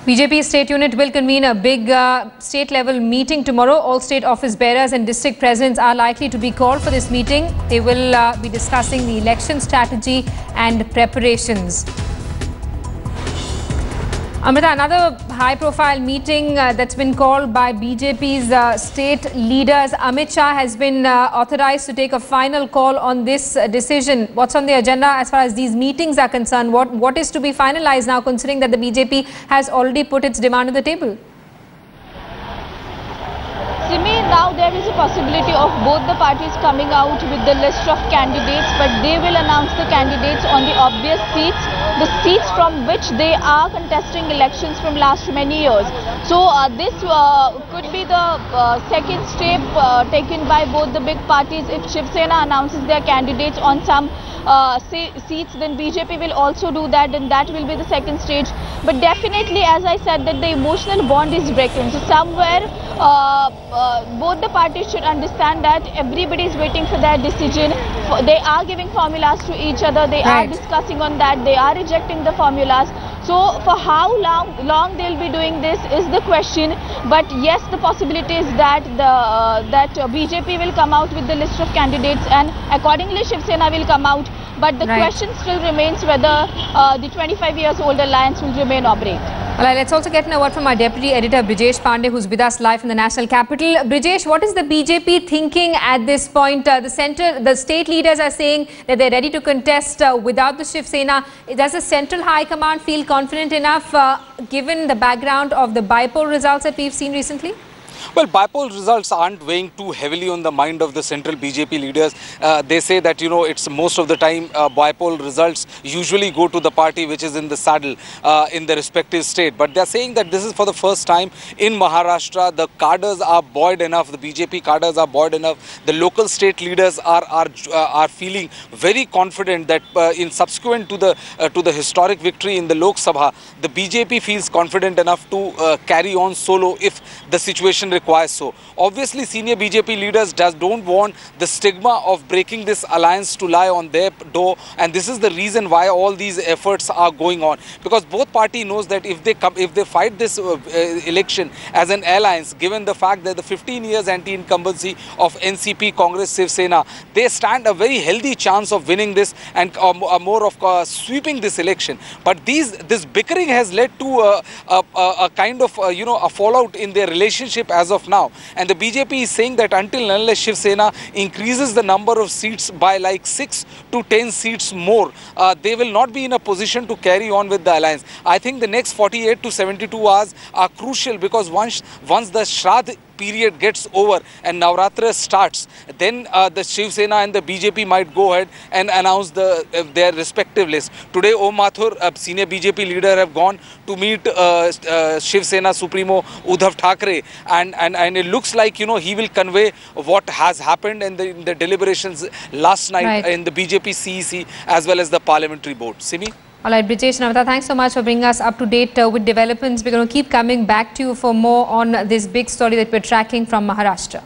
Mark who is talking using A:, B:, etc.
A: BJP state unit will convene a big state-level meeting tomorrow. All state office bearers and district presidents are likely to be called for this meeting. They will be discussing the election strategy and preparations. Amrita, another high-profile meeting that's been called by BJP's state leaders. Amit Shah has been authorized to take a final call on this decision. What's on the agenda as far as these meetings are concerned? What is to be finalized now, considering that the BJP has already put its demand on the table?
B: Simi, now there is a possibility of both the parties coming out with the list of candidates, but they will announce the candidates on the obvious seats, the seats from which they are contesting elections from last many years. So this could be the second step taken by both the big parties. If Shiv Sena announces their candidates on some seats, then BJP will also do that, and that will be the second stage. But definitely, as I said, that the emotional bond is breaking. So somewhere both the parties should understand that everybody is waiting for their decision. They are giving formulas to each other. They are discussing on that. They are rejecting the formulas. So for how long they'll be doing this is the question. But yes, the possibility is that BJP will come out with the list of candidates, and accordingly Shiv Sena will come out. But the question still remains whether the 25 years old alliance will remain or break.
A: All right, let's also get a word from our deputy editor Brijesh Pandey, who's with us live from the national capital. Brijesh, what is the BJP thinking at this point? The state leaders are saying that they're ready to contest without the Shiv Sena. Does the central high command feel confident enough given the background of the bi-poll results that we've seen recently?
C: Well, bi-poll results aren't weighing too heavily on the mind of the central BJP leaders. They say that, you know, it's most of the time bi-poll results usually go to the party which is in the saddle in the respective state. But they're saying that this is for the first time in Maharashtra. The cadres are buoyed enough. The BJP cadres are buoyed enough. The local state leaders are feeling very confident that in subsequent to the historic victory in the Lok Sabha, the BJP feels confident enough to carry on solo if the situation requires so. Obviously, senior BJP leaders don't want the stigma of breaking this alliance to lie on their door, and this is the reason why all these efforts are going on. Because both party knows that if they fight this election as an alliance, given the fact that the 15 years anti-incumbency of NCP, Congress, Shiv Sena, they stand a very healthy chance of winning this and more of sweeping this election. But this bickering has led to a kind of a fallout in their relationship as of now, and the BJP is saying that until and unless Shiv Sena increases the number of seats by like 6 to 10 seats more, they will not be in a position to carry on with the alliance. I think the next 48 to 72 hours are crucial, because once the Shraddh period gets over and Navratri starts, then the Shiv Sena and the BJP might go ahead and announce their respective list. Today, Om Mathur, a senior BJP leader, have gone to meet Shiv Sena Supremo Uddhav Thackeray, and it looks like, you know, he will convey what has happened in the deliberations last night in the BJP CEC as well as the parliamentary board. Simi?
A: All right, Brijesh, Namrata, thanks so much for bringing us up to date with developments. We're going to keep coming back to you for more on this big story that we're tracking from Maharashtra.